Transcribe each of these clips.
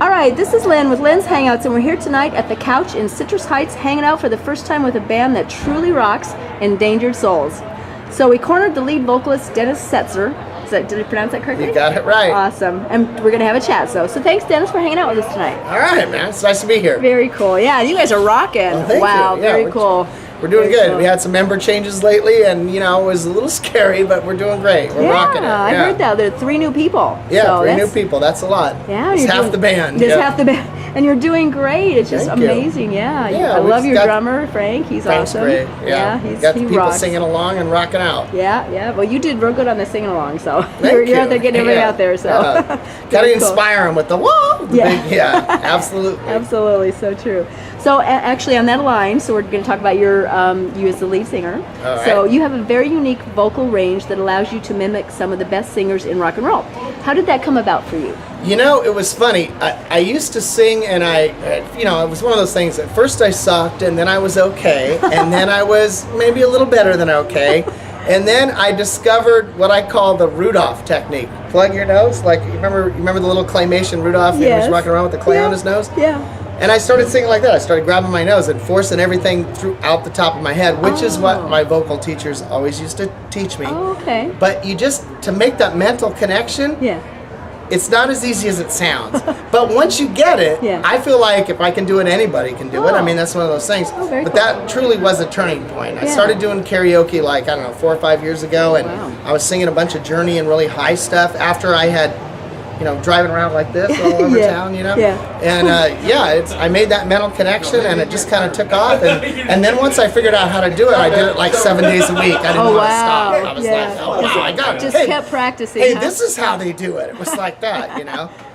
All right, this is Lynn with Lynns Hangouts, and we're here tonight at the Couch in Citrus Heights, hanging out for the first time with a band that truly rocks, Endangered Souls. So we cornered the lead vocalist, Dennis Setzer. Did I pronounce that correctly? You got it right. Awesome. And we're going to have a chat. So thanks, Dennis, for hanging out with us tonight. All right, man. It's nice to be here. Very cool. Yeah, you guys are rocking. Well, wow, you. Yeah, very cool. We're doing very good. Cool. We had some member changes lately, and it was a little scary, but we're doing great. We're rocking it. Yeah, I heard that. There are 3 new people. Yeah, so 3 new people. That's a lot. Yeah, it's half the band. It's half the band. And you're doing great. It's just amazing. Yeah. I love your drummer, Frank. He's Frank's awesome. Great. Yeah. He got the people rocks. singing along and rocking out. Yeah. Well, you did real good on the singing along, so you're out there getting everybody out there. So got to inspire them with the whoa. Absolutely. Absolutely, so true. So actually, on that line, so we're going to talk about you as the lead singer. All right. So you have a very unique vocal range that allows you to mimic some of the best singers in rock and roll. How did that come about for you? It was funny. I used to sing, and it was one of those things. At first I sucked, and then I was okay, and then I was maybe a little better than okay. And then I discovered what I call the Rudolph technique. Plug your nose, like you remember the little claymation Rudolph? He was walking around with the clay on his nose? Yeah. And I started singing like that. I started grabbing my nose and forcing everything out the top of my head, which is what my vocal teachers always used to teach me. Oh, okay. But to make that mental connection, it's not as easy as it sounds. But once you get it, I feel like if I can do it, anybody can do it. I mean, that's one of those things. Very but cool. that truly was a turning point. I started doing karaoke 4 or 5 years ago, and I was singing a bunch of Journey and really high stuff after I had driving around like this all over town, And I made that mental connection, and it just kind of took off. And then once I figured out how to do it, I did it like 7 days a week. I didn't want to stop. I was like, oh wow, I got it. Just kept practicing. Hey, this is how they do it. It was like that,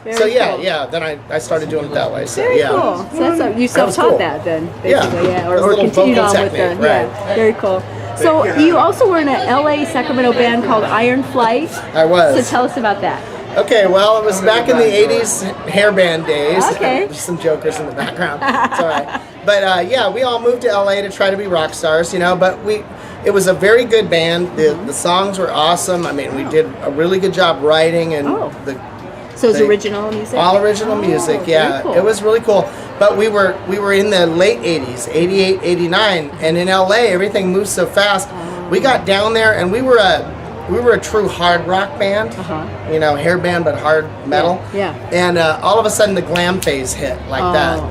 Very So cool. Then I started doing it that way. So very cool. So that's you self-taught that then, basically, or continued on with the very cool. So you also were in an LA Sacramento band called Iron Flight. I was. So tell us about that. Okay, well, it was back in the 80s hairband days. Okay. There's some jokers in the background. It's all right. But we all moved to LA to try to be rock stars, but it was a very good band. The songs were awesome. I mean, we did a really good job writing, and So it's original music? All original music, yeah. Cool. It was really cool. But we were in the late 80s, 88, 89, and in LA everything moved so fast. We got down there, and we were a true hard rock band, hair band but hard metal. Yeah. And all of a sudden the glam phase hit like that.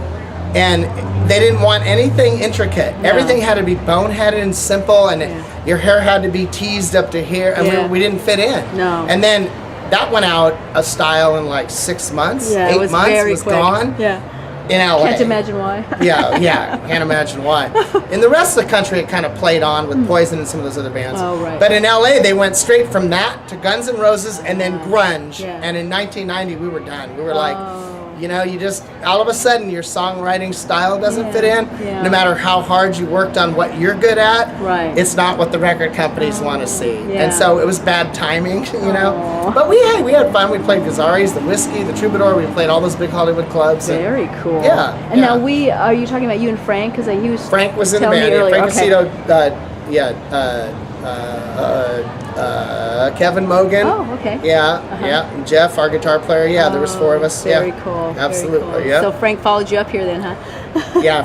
And they didn't want anything intricate. No. Everything had to be boneheaded and simple, and your hair had to be teased up to here, and we didn't fit in. No. And then that went out of style in like 6 months, 8 months, very was quick. gone. Yeah. In LA. Can't imagine why. Can't imagine why. In the rest of the country, it kind of played on with Poison and some of those other bands. Oh, right. But in LA, they went straight from that to Guns N' Roses and then grunge. Yeah. And in 1990, we were done. We were like, you just, all of a sudden, your songwriting style doesn't fit in. Yeah. No matter how hard you worked on what you're good at, it's not what the record companies want to see. Yeah. And so it was bad timing, But we had fun. We played Gazzari's, the Whiskey, the Troubadour. We played all those big Hollywood clubs. Very cool. Yeah. And now are you talking about you and Frank? Because he was Frank was in the band. Frank Aceto, Kevin Mogan. Oh, okay. And Jeff, our guitar player. There was 4 of us. Very cool. Absolutely. Very cool. Yeah. So Frank followed you up here then, huh?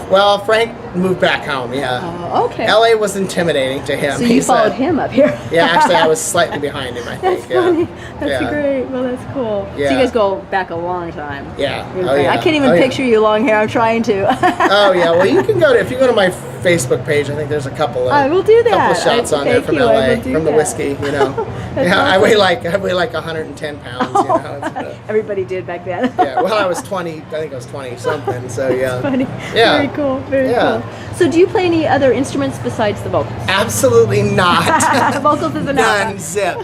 Well, Frank moved back home. Okay. LA was intimidating to him. So you followed him up here. Actually, I was slightly behind him, I think. That's funny. That's great. Well, that's cool. So you guys go back a long time. Yeah. I can't even picture you long hair. I'm trying to. Well, you can if you go to my Facebook page, I think there's a couple of I will do that. couple of shots on there from LA, from the Whiskey, Awesome. I weigh like 110 pounds, Everybody did back then. Well, I was 20, I think I was 20 something, so That's funny. Yeah. Very cool. Very cool. So do you play any other instruments besides the vocals? Absolutely not. Vocals is enough. None, zip.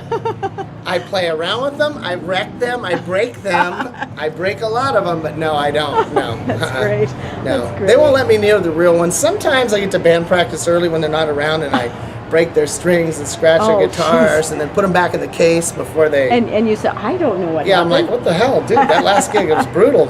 I play around with them, I wreck them, I break them. I break a lot of them, but no, I don't. No. That's great. No. That's great. They won't let me near the real ones. Sometimes I get to band practice early when they're not around, and I break their strings and scratch their guitars and then put them back in the case before they... And you said, I don't know what happened. I'm like, what the hell, dude? That last gig, it was brutal.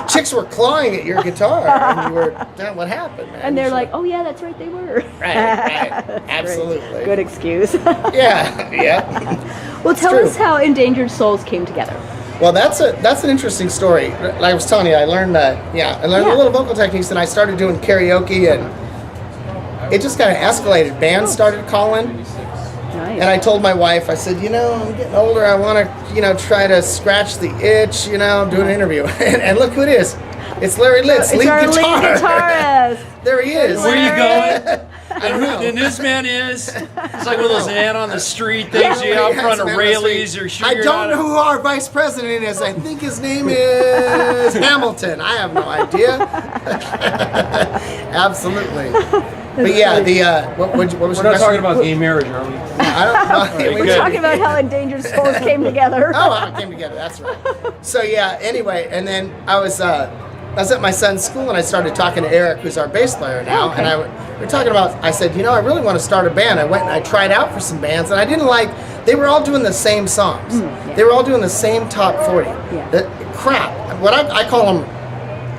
Chicks were clawing at your guitar, and you were, what happened, man? And they're like, oh yeah, that's right, they were. Right, absolutely. Good excuse. Yeah. Well, tell us how Endangered Souls came together. Well, that's an interesting story. Like I was telling you, I learned a little vocal techniques, and I started doing karaoke, and it just kind of escalated. Bands started calling, Nice. and I told my wife, I said, you know, I'm getting older. I want to, you know, try to scratch the itch. You know, do an interview, and look who it is. It's Larry Lynns, lead our guitar. lead guitarist. There he is. Where are you going? And this man is. It's like one of those man on the street things you out front of Rayleigh's or sure I don't know who our vice president is. I think his name is Hamilton. I have no idea. Absolutely. But yeah, what was We're your not question? talking about gay marriage, are we? I don't know. We're Good. talking about how Endangered Souls came together. Oh, how it came together. That's right. So yeah. Anyway, and then I was at my son's school, and I started talking to Eric, who's our bass player now, Okay. and we were talking about. I said, you know, I really want to start a band. I went and I tried out for some bands, and I didn't like. They were all doing the same songs. Yeah. They were all doing the same top 40. Yeah. The crap. What I call them.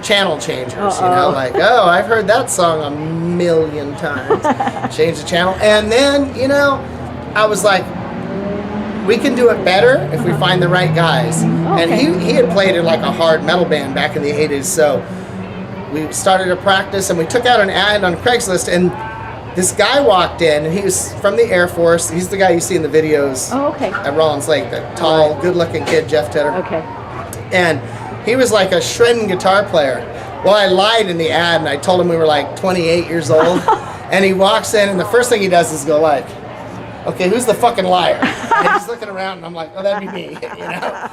Channel changers, you know, like, oh, I've heard that song a million times. Change the channel. And then, you know, I was like, we can do it better if we find the right guys. And he had played in like a hard metal band back in the 80s, so we started a practice, and we took out an ad on Craigslist, and this guy walked in, and he was from the Air Force. He's the guy you see in the videos at Rollins Lake, the tall, good-looking kid, Jeff Tedder. Okay. And he was like a shredding guitar player. Well, I lied in the ad, and I told him we were like 28 years old. And he walks in, and the first thing he does is go like, okay, who's the fucking liar? And he's looking around, and I'm like, oh, that'd be me, you know?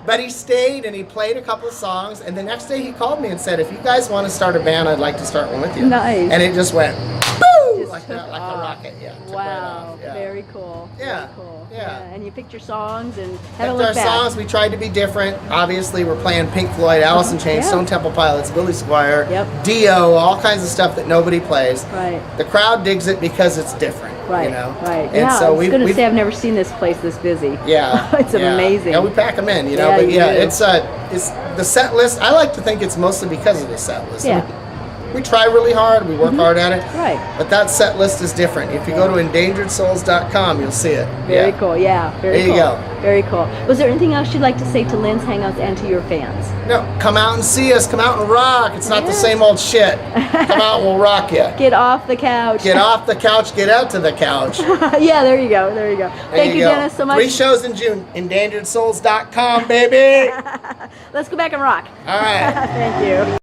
But he stayed, and he played a couple of songs, and the next day he called me and said, if you guys want to start a band, I'd like to start one with you. Nice. And it just went, boom, like that, like a rocket, yeah. Took right Wow, off, yeah. very cool. Yeah, Very cool. yeah. And you picked your songs and Picked haven't looked our back. songs, we tried to be different. Obviously, we're playing Pink Floyd, Alice in Chains, Yeah. Stone Temple Pilots, Billy Squier, Yep. Dio, all kinds of stuff that nobody plays. Right. The crowd digs it because it's different. Right, You know? right. And Yeah, so I was going to we've say I've never seen this place this busy. yeah, It's yeah. amazing. Yeah, we pack them in, you know. Yeah, But you yeah, do. it's the set list. I like to think it's mostly because of the set list. Yeah. I mean, we try really hard. We work hard at it. Right. But that set list is different. If you go to endangeredsouls.com, you'll see it. Very Yeah. cool. Yeah, very There you cool. go. Very cool. Was there anything else you'd like to say to Lynns Hangouts and to your fans? No, come out and see us. Come out and rock. It's not the Yes. same old shit. Come out and we'll rock you. Get off the couch. Get off the couch. Get out to the couch. Yeah, there you go. There you go. There Thank you, go. Dennis, so much. 3 shows in June. Endangeredsouls.com, baby. Let's go back and rock. All right. Thank you.